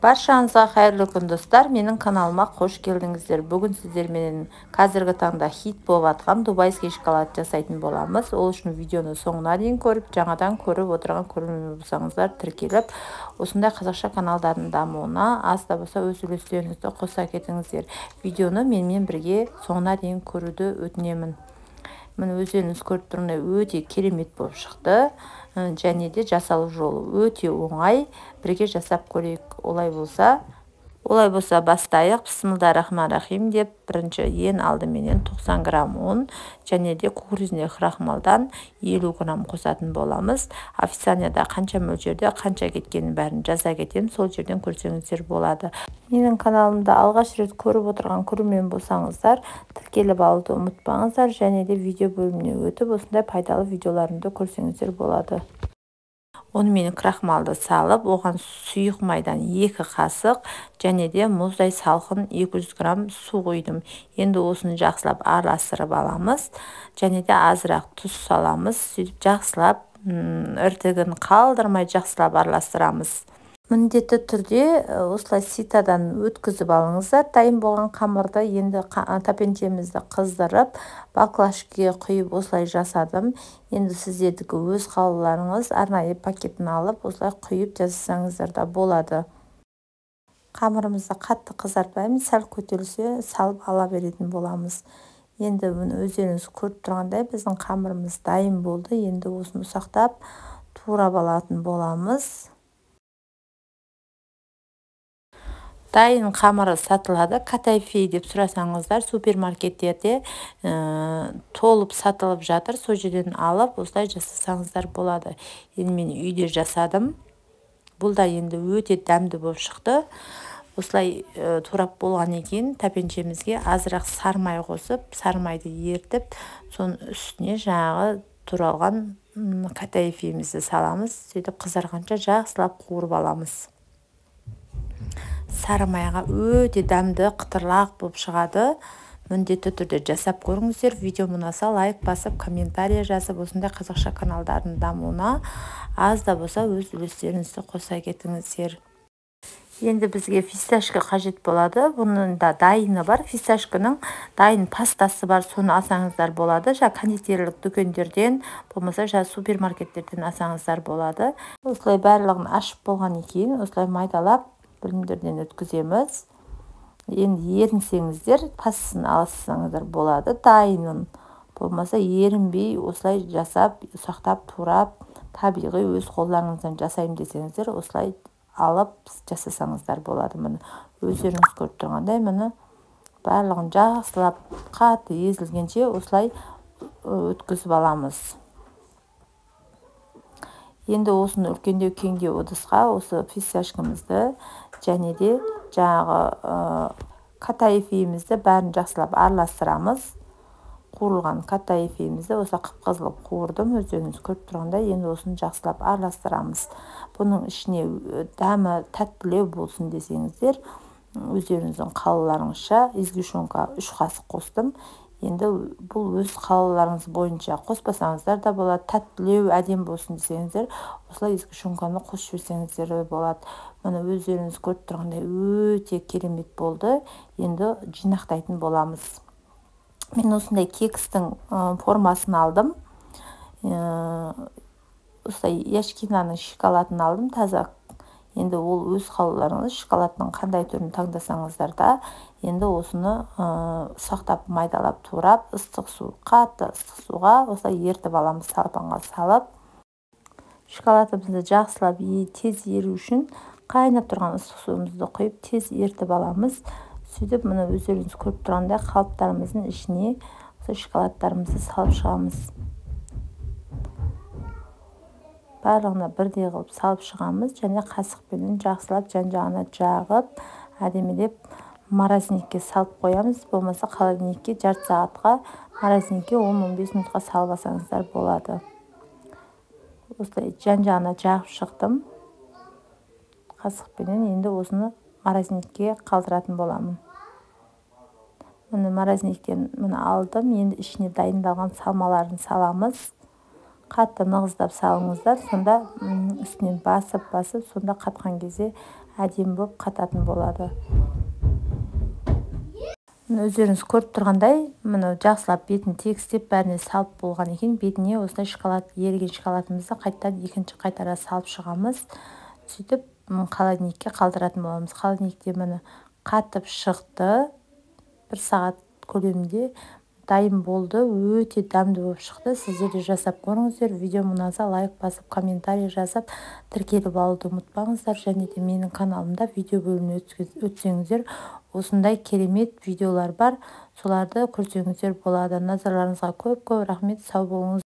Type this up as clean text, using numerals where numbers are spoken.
Баршаңызға қайырлы күн достар, менің каналыма қош келдіңіздер. Бүгін сіздермен қазіргі таңда хит болып атқан дубайский шоколад жасайтын боламыз. Ол үшін видеоны соңына дейін көріп, жаңадан көріп отырған көрермен болсаңыздар тіркеліп, осындай қазақша каналдардың дамуына аз да болса өз үлестеріңізді қоса кетіңіздер. Видеоны менімен бірге соңына дейін көруді өтінемін. Міне өздеріңіз көріп тұрғандай өте керемет болып шықты. Және де жасалу жолы өте оңай. Бірге жасап көрейік. Олай болса бастайық. Бисмиллахир-рахманир-рахим деп бірінші ең алдыменен 90 грамм ұн және де кукурузный крахмалдан 50 грамм қосатын боламыз. Официанияда қанша мөлшерде қанша кеткенін бәрін жаза кетемін, сол жерден көрсеңіздер болады. Менің каналымда алғаш рет көріп отырған көрермен болсаңыздар, тіркеліп алуды ұмытпаңыздар және де видео бөліміне өтіп, осындай пайдалы видеоларымды көрсеңіздер болады. Онымен крахмалды салып, оған сұйық майдан 2 қасық және де мұздай салқын 200 грамм су құйдым. Енді осыны жақсылап араластырып аламыз және де азырақ тұз саламыз. Сөйтіп жақсылап іртігін қалдырмай жақсылап араластырамыз. Міндетті түрде осылай ситадан өткізіп алыңыздар. Дайын болған қамырды енді тапеншемізді қыздырып, баклажкаға құйып осылай жасадым. Енді сіздердікі өз қалауларыңыз арнайы пакетін алып, осылай құйып жасасаңыздар да болады. Қамырымызды қатты қызартпаймыз, сәл көтерілсе салып ала беретін боламыз. Енді өздеріңіз көріп тұрғандай біздің қамырымыз дайын болды. Енді осыны ұсақтап турап алатын боламыз. Дайын қамыры сатылады. Катайфей деп сұрасаңыздар, супермаркеттерде толып сатылып жатыр. Сол жерден алып, осылай жасасаңыздар болады. Енді мен үйде жасадым. Бұл да енді өте дәмді болып шықты. Осылай турап болған екен, тапеншемізге азырақ сармай қосып, сармайды ертіп, соның үстіне жаңағы туралған катайфейімізді саламыз. Сөйтіп қызарғанша жақсылап қуырып аламыз. Сары майға өте дәмді қытырлақ болып шығады. Міндетті түрде жасап көріңіздер. Видео ұнаса лайк басып, комментарий жазып, осындай қазақша каналдардың дамуына аз да болса өз үлестеріңізді қоса кетіңіздер. Енді бізге фисташка қажет болады. Бұның да дайыны бар. Фисташканың дайын пастасы бар. Соны алсаңыздар болады. Кондитерлік дүкендерден, болмаса супермаркеттерден алсаңыздар болады. Осылай барлығын ашып болған екен, осылай майдалап бөлімдерден өткіземіз. Енді ерінсеңіздер, пасын алсаңыздар болады. Дайынын болмаса ерінбей осылай жасап, ұсақтап, турап, табиғи өз қолдарыңыздан жасайым десеңіздер, осылай алып жасасаңыздар болады. Міне өздеріңіз көріп тұрғандай, міне барлығын жақсылап қатты езілгенше осылай өткізіп аламыз. Енді осыны үлкендеу кеңдеу ыдысқа осы фисташкамызды және де жаңағы катайфейімізді бәрін жақсылап араластырамыз. Қуырылған катайфейімізді осы қып-қызыл қуырдым. Өздеріңіз көріп тұрғандай, енді осыны жақсылап араластырамыз. Бұның ішіне дәмі тәттілеу болсын десеңіздер, өздеріңіздің қалауларыңызша изгишонка 3 қасық қостым. Енді бұл өз қалауларыңыз бойынша қоспасаңыздар да болады. Тәттілеу әдем болсын десеңіздер, осылай изгишонканы қосып жіберсеңіздер болады. Мұны өздеріңіз көріп тұрғандай өте керемет болды. Енді жинақтайтын боламыз. Мен осындай кекстің формасын алдым. Осылай яшкинаның шоколадын алдым, таза. Енді ол өз қалауларыңыз шоколадның қандай түрін таңдасаңыздар да, енді осыны ұсақтап майдалап турап, ыстық су, қатты ыстық суға осылай ертіп аламыз, салпанға салып. Шоколадымызды жақсылап тез еру үшін қайнап тұрған ыстық суымызды құйып тез ертіп аламыз. Сөйтіп, мұны өздеріңіз көріп тұрғандай қалыптарымыздың ішіне шоколадтарымызды салып шығамыз. Барлығына бірдей қылып салып шығамыз және қасықпен жақсылап жан-жағына жағып, әдемілеп морозилькке салып қоямыз. Болмаса холодильникке жарты сағатқа, морозилькке 10-15 минутқа салып алсаңыздар болады. Осылай жан-жағына жағып шықтым. Қасықпен енді осыны морозилькке қалдыратын боламын. Міне морозиліктен алдым. Енді ішіне дайындалған салмаларын саламыз. қатты нығыздап салыңыздар. Сонда үстінен басып сонда қатқан кезде әдемі болып қататын болады. Өздеріңіз көріп тұрғандай, мұны жақсылап бетін тегістеп бәріне салып болған екен. Бетіне осындай шоколад, еріген шоколадымызды қайтара салып шығамыз. Сөйтіп холодильникке қалдыратын боламыз. Холодильникте мұны қатып шықты. 1 сағат көлемінде дайын болды. Өте дәмді болып шықты. Сіздер де жасап көріңіздер. Видеом ұнаса лайк басып, комментарий жазып, тіркеліп алуды ұмытпаңыздар. Және де менің каналымда видео бөліміне өтсеңіздер, осындай керемет видеолар бар. Соларды көрсеңіздер болады. Назарларыңызға көп рахмет. Сау болыңыз.